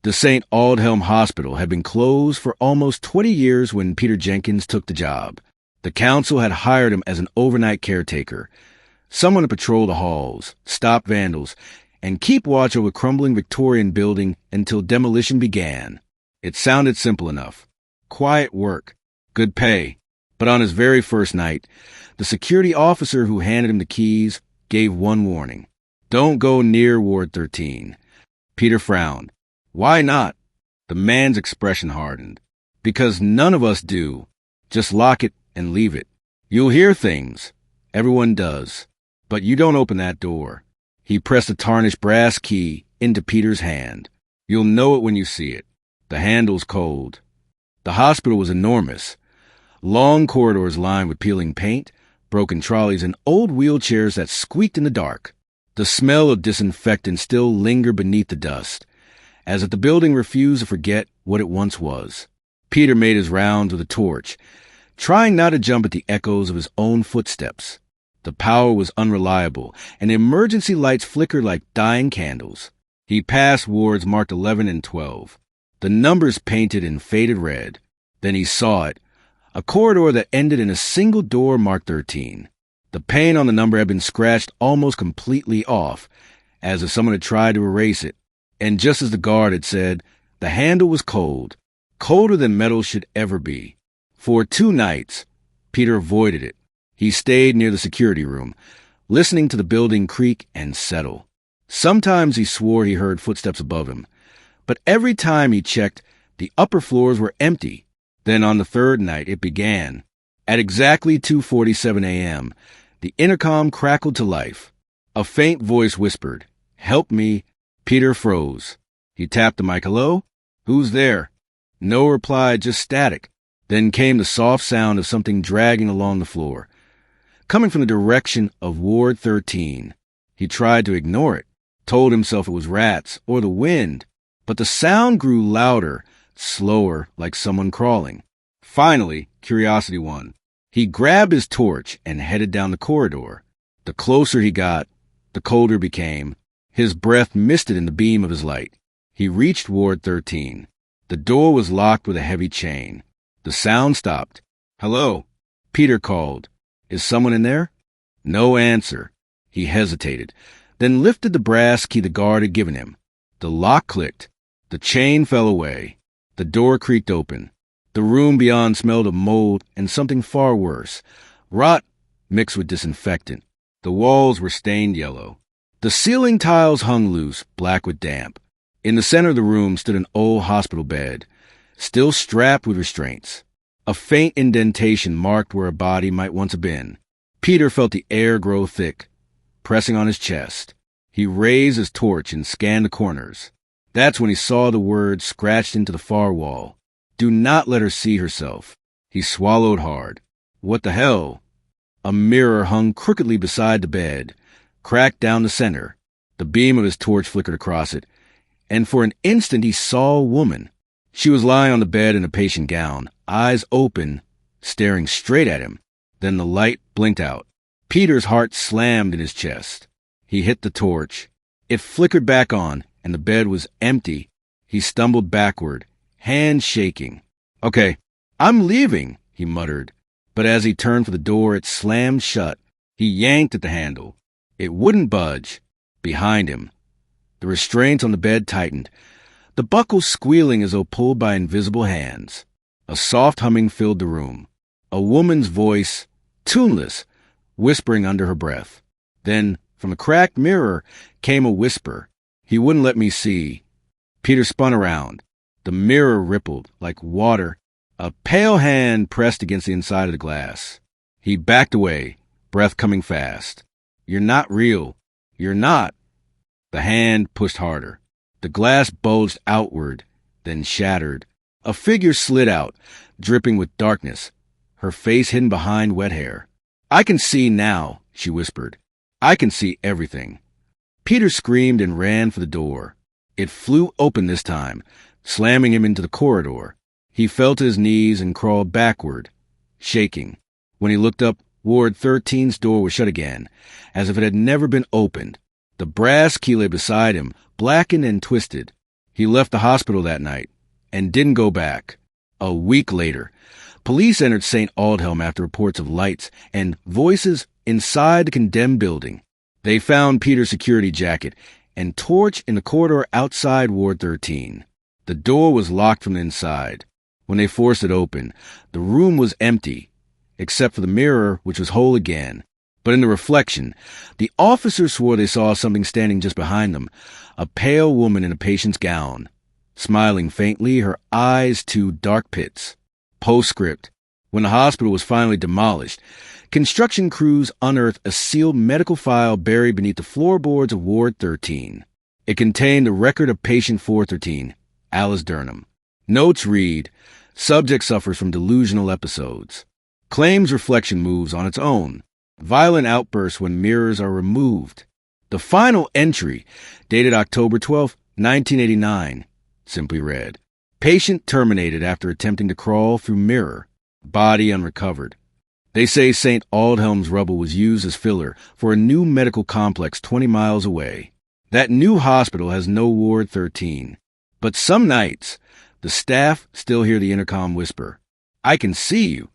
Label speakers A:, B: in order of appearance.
A: The St. Aldhelm Hospital had been closed for almost 20 years when Peter Jenkins took the job. The council had hired him as an overnight caretaker, someone to patrol the halls, stop vandals, and keep watch over crumbling Victorian building until demolition began. It sounded simple enough. Quiet work, good pay. But on his very first night, the security officer who handed him the keys gave one warning. Don't go near Ward 13. Peter frowned. Why not? The man's expression hardened. Because none of us do. Just lock it and leave it. You'll hear things. Everyone does. But you don't open that door. He pressed a tarnished brass key into Peter's hand. You'll know it when you see it. The handle's cold. The hospital was enormous. Long corridors lined with peeling paint, broken trolleys, and old wheelchairs that squeaked in the dark. The smell of disinfectant still lingered beneath the dust, as if the building refused to forget what it once was. Peter made his rounds with a torch, trying not to jump at the echoes of his own footsteps. The power was unreliable, and the emergency lights flickered like dying candles. He passed wards marked 11 and 12, the numbers painted in faded red. Then he saw it, a corridor that ended in a single door marked 13. The paint on the number had been scratched almost completely off, as if someone had tried to erase it. And just as the guard had said, the handle was cold, colder than metal should ever be. For 2 nights, Peter avoided it. He stayed near the security room, listening to the building creak and settle. Sometimes he swore he heard footsteps above him, but every time he checked, the upper floors were empty. Then on the 3rd night, it began. At exactly 2:47 a.m., the intercom crackled to life. A faint voice whispered, "Help me." Peter froze. He tapped the mic. "Hello? Who's there?" No reply, just static. Then came the soft sound of something dragging along the floor, coming from the direction of Ward 13. He tried to ignore it, told himself it was rats or the wind, but the sound grew louder, slower, like someone crawling. Finally, curiosity won. He grabbed his torch and headed down the corridor. The closer he got, the colder it became. His breath misted in the beam of his light. He reached Ward 13. The door was locked with a heavy chain. The sound stopped. "Hello," Peter called. "Is someone in there?" No answer. He hesitated, then lifted the brass key the guard had given him. The lock clicked. The chain fell away. The door creaked open. The room beyond smelled of mold and something far worse, rot mixed with disinfectant. The walls were stained yellow. The ceiling tiles hung loose, black with damp. In the center of the room stood an old hospital bed, still strapped with restraints. A faint indentation marked where a body might once have been. Peter felt the air grow thick, pressing on his chest. He raised his torch and scanned the corners. That's when he saw the words scratched into the far wall. "Do not let her see herself." He swallowed hard. What the hell? A mirror hung crookedly beside the bed, cracked down the center. The beam of his torch flickered across it, and for an instant he saw a woman. She was lying on the bed in a patient gown, eyes open, staring straight at him. Then the light blinked out. Peter's heart slammed in his chest. He hit the torch. It flickered back on, and the bed was empty. He stumbled backward, hands shaking. "Okay, I'm leaving," he muttered. But as he turned for the door, it slammed shut. He yanked at the handle. It wouldn't budge. Behind him, the restraints on the bed tightened, the buckles squealing as though pulled by invisible hands. A soft humming filled the room. A woman's voice, tuneless, whispering under her breath. Then, from a cracked mirror, came a whisper. "He wouldn't let me see." Peter spun around. The mirror rippled like water. A pale hand pressed against the inside of the glass. He backed away, breath coming fast. "You're not real. You're not." The hand pushed harder. The glass bulged outward, then shattered. A figure slid out, dripping with darkness, her face hidden behind wet hair. "I can see now," she whispered. "I can see everything." Peter screamed and ran for the door. It flew open this time, slamming him into the corridor. He fell to his knees and crawled backward, shaking. When he looked up, Ward 13's door was shut again, as if it had never been opened. The brass key lay beside him, blackened and twisted. He left the hospital that night and didn't go back. A week later, police entered St. Aldhelm after reports of lights and voices inside the condemned building. They found Peter's security jacket and torch in the corridor outside Ward 13. The door was locked from the inside. When they forced it open, the room was empty, except for the mirror, which was whole again. But in the reflection, the officers swore they saw something standing just behind them, a pale woman in a patient's gown. Smiling faintly, her eyes two dark pits. Postscript. When the hospital was finally demolished, construction crews unearthed a sealed medical file buried beneath the floorboards of Ward 13. It contained the record of patient 413, Alice Durham. Notes read, subject suffers from delusional episodes. Claims reflection moves on its own. Violent outbursts when mirrors are removed. The final entry, dated October 12, 1989, simply read, patient terminated after attempting to crawl through mirror. Body unrecovered. They say St. Aldhelm's rubble was used as filler for a new medical complex 20 miles away. That new hospital has no Ward 13. But some nights, the staff still hear the intercom whisper, "I can see you."